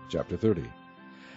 Chapter 30.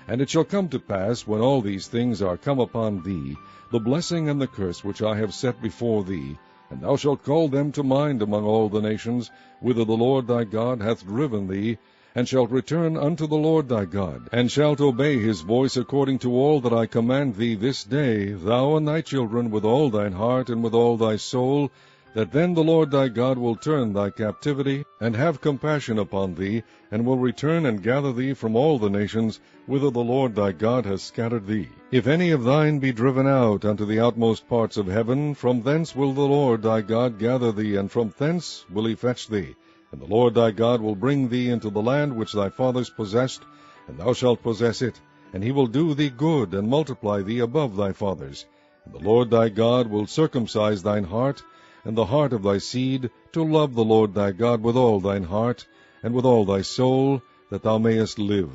And it shall come to pass, when all these things are come upon thee, the blessing and the curse which I have set before thee, and thou shalt call them to mind among all the nations, whither the Lord thy God hath driven thee, and shalt return unto the Lord thy God, and shalt obey his voice according to all that I command thee this day, thou and thy children, with all thine heart and with all thy soul, that then the Lord thy God will turn thy captivity, and have compassion upon thee, and will return and gather thee from all the nations, whither the Lord thy God hath scattered thee. If any of thine be driven out unto the outmost parts of heaven, from thence will the Lord thy God gather thee, and from thence will he fetch thee. And the Lord thy God will bring thee into the land which thy fathers possessed, and thou shalt possess it, and he will do thee good, and multiply thee above thy fathers. And the Lord thy God will circumcise thine heart, and the heart of thy seed, to love the Lord thy God with all thine heart, and with all thy soul, that thou mayest live.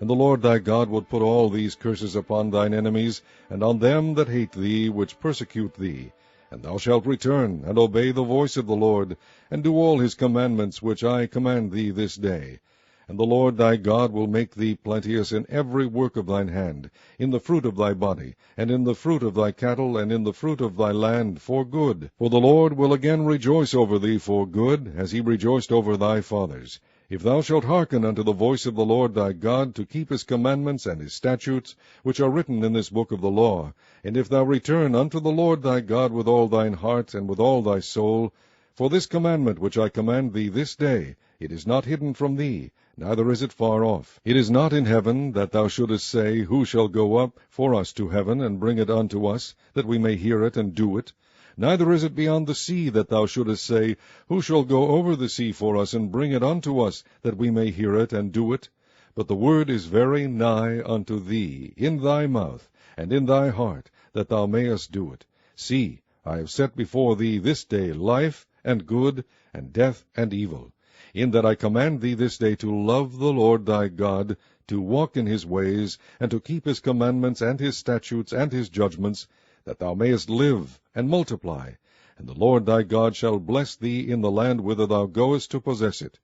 And the Lord thy God will put all these curses upon thine enemies, and on them that hate thee, which persecute thee. And thou shalt return, and obey the voice of the Lord, and do all his commandments which I command thee this day. And the Lord thy God will make thee plenteous in every work of thine hand, in the fruit of thy body, and in the fruit of thy cattle, and in the fruit of thy land, for good. For the Lord will again rejoice over thee for good, as he rejoiced over thy fathers. If thou shalt hearken unto the voice of the Lord thy God, to keep his commandments and his statutes, which are written in this book of the law, and if thou return unto the Lord thy God with all thine heart and with all thy soul, for this commandment which I command thee this day, it is not hidden from thee, neither is it far off. It is not in heaven, that thou shouldest say, Who shall go up for us to heaven, and bring it unto us, that we may hear it and do it? Neither is it beyond the sea, that thou shouldest say, Who shall go over the sea for us, and bring it unto us, that we may hear it and do it? But the word is very nigh unto thee, in thy mouth, and in thy heart, that thou mayest do it. See, I have set before thee this day life, and good, and death, and evil, in that I command thee this day to love the Lord thy God, to walk in his ways, and to keep his commandments, and his statutes, and his judgments, that thou mayest live, and multiply. And the Lord thy God shall bless thee in the land whither thou goest to possess it.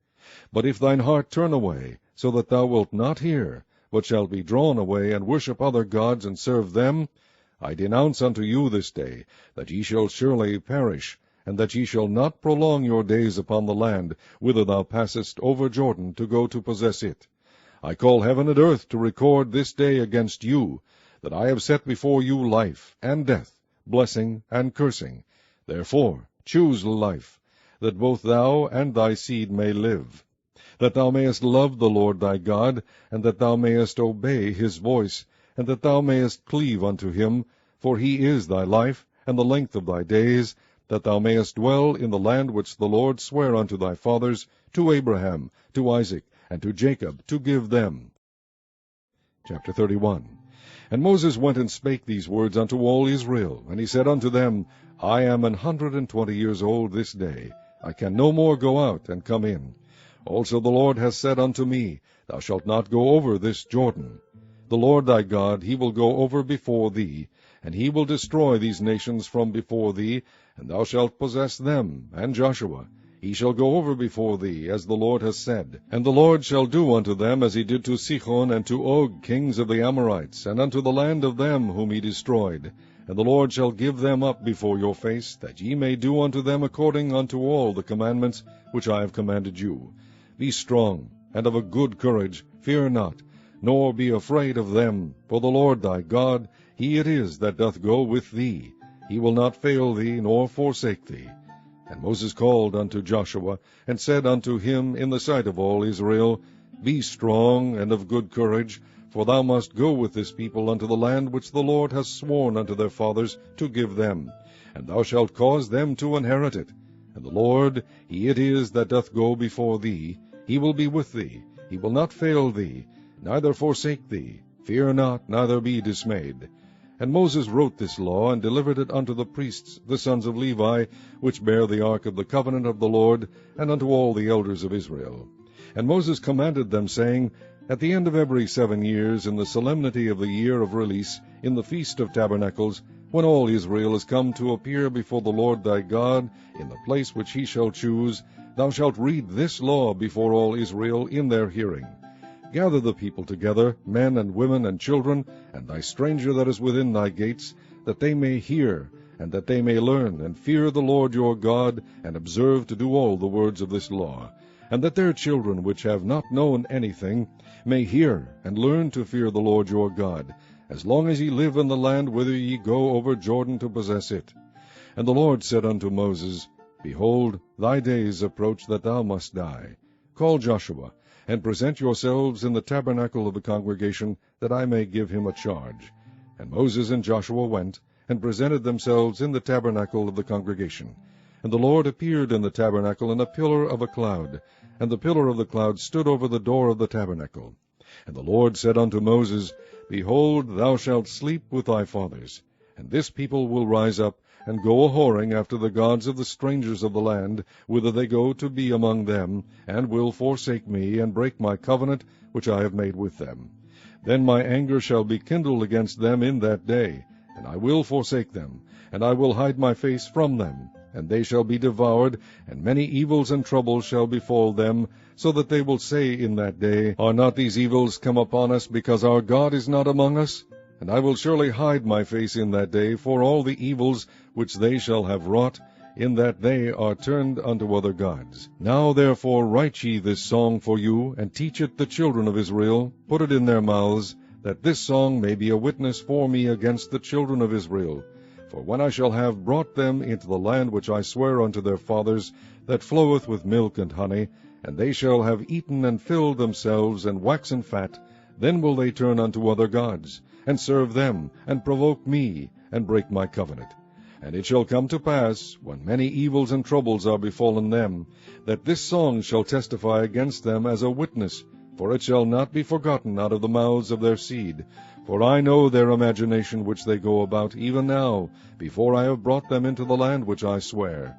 But if thine heart turn away, so that thou wilt not hear, but shalt be drawn away, and worship other gods, and serve them, I denounce unto you this day, that ye shall surely perish, and that ye shall not prolong your days upon the land, whither thou passest over Jordan to go to possess it. I call heaven and earth to record this day against you, that I have set before you life and death, blessing and cursing. Therefore choose life, that both thou and thy seed may live, that thou mayest love the Lord thy God, and that thou mayest obey his voice, and that thou mayest cleave unto him, for he is thy life, and the length of thy days, that thou mayest dwell in the land which the Lord sware unto thy fathers, to Abraham, to Isaac, and to Jacob, to give them. Chapter 31. And Moses went and spake these words unto all Israel, and he said unto them, I am 120 years old this day. I can no more go out and come in. Also the Lord hath said unto me, Thou shalt not go over this Jordan. The Lord thy God, he will go over before thee, and he will destroy these nations from before thee, and thou shalt possess them. And Joshua, he shall go over before thee, as the Lord hath said. And the Lord shall do unto them as he did to Sihon and to Og, kings of the Amorites, and unto the land of them whom he destroyed. And the Lord shall give them up before your face, that ye may do unto them according unto all the commandments which I have commanded you. Be strong, and of a good courage, fear not, nor be afraid of them, for the Lord thy God, he it is that doth go with thee. He will not fail thee, nor forsake thee. And Moses called unto Joshua, and said unto him in the sight of all Israel, Be strong and of good courage, for thou must go with this people unto the land which the Lord hath sworn unto their fathers to give them, and thou shalt cause them to inherit it. And the Lord, he it is that doth go before thee. He will be with thee, he will not fail thee, neither forsake thee. Fear not, neither be dismayed. And Moses wrote this law, and delivered it unto the priests, the sons of Levi, which bear the ark of the covenant of the Lord, and unto all the elders of Israel. And Moses commanded them, saying, At the end of every 7 years, in the solemnity of the year of release, in the feast of tabernacles, when all Israel is come to appear before the Lord thy God, in the place which he shall choose, thou shalt read this law before all Israel in their hearing. Gather the people together, men and women and children, and thy stranger that is within thy gates, that they may hear, and that they may learn, and fear the Lord your God, and observe to do all the words of this law, and that their children which have not known anything may hear, and learn to fear the Lord your God, as long as ye live in the land whither ye go over Jordan to possess it. And the Lord said unto Moses, Behold, thy days approach that thou must die. Call Joshua, and present yourselves in the tabernacle of the congregation, that I may give him a charge. And Moses and Joshua went, and presented themselves in the tabernacle of the congregation. And the Lord appeared in the tabernacle in a pillar of a cloud, and the pillar of the cloud stood over the door of the tabernacle. And the Lord said unto Moses, Behold, thou shalt sleep with thy fathers, and this people will rise up, and go a-whoring after the gods of the strangers of the land, whither they go to be among them, and will forsake me, and break my covenant which I have made with them. Then my anger shall be kindled against them in that day, and I will forsake them, and I will hide my face from them, and they shall be devoured, and many evils and troubles shall befall them, so that they will say in that day, Are not these evils come upon us, because our God is not among us? And I will surely hide my face in that day for all the evils which they shall have wrought, in that they are turned unto other gods. Now therefore write ye this song for you, and teach it the children of Israel, put it in their mouths, that this song may be a witness for me against the children of Israel. For when I shall have brought them into the land which I swear unto their fathers, that floweth with milk and honey, and they shall have eaten and filled themselves, and waxen fat, then will they turn unto other gods, and serve them, and provoke me, and break my covenant. And it shall come to pass, when many evils and troubles are befallen them, that this song shall testify against them as a witness, for it shall not be forgotten out of the mouths of their seed. For I know their imagination which they go about, even now, before I have brought them into the land which I swear.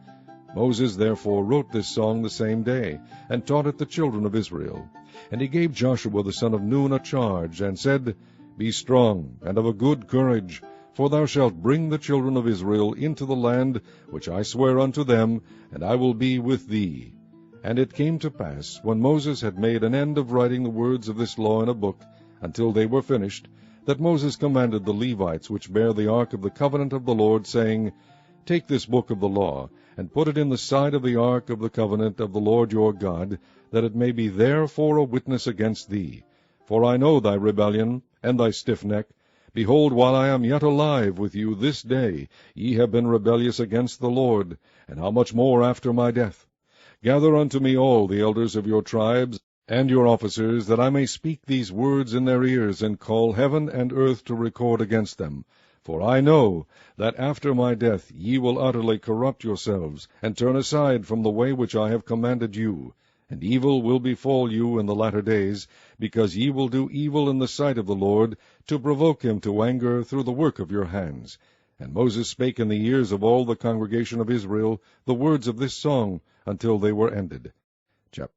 Moses therefore wrote this song the same day, and taught it the children of Israel. And he gave Joshua the son of Nun a charge, and said, Be strong, and of a good courage, for thou shalt bring the children of Israel into the land which I swear unto them, and I will be with thee. And it came to pass, when Moses had made an end of writing the words of this law in a book, until they were finished, that Moses commanded the Levites which bear the ark of the covenant of the Lord, saying, Take this book of the law, and put it in the side of the ark of the covenant of the Lord your God, that it may be there for a witness against thee. For I know thy rebellion, and thy stiff neck. Behold, while I am yet alive with you this day, ye have been rebellious against the Lord, and how much more after my death? Gather unto me all the elders of your tribes, and your officers, that I may speak these words in their ears, and call heaven and earth to record against them. For I know that after my death ye will utterly corrupt yourselves, and turn aside from the way which I have commanded you. And evil will befall you in the latter days, because ye will do evil in the sight of the Lord, to provoke him to anger through the work of your hands. And Moses spake in the ears of all the congregation of Israel the words of this song, until they were ended.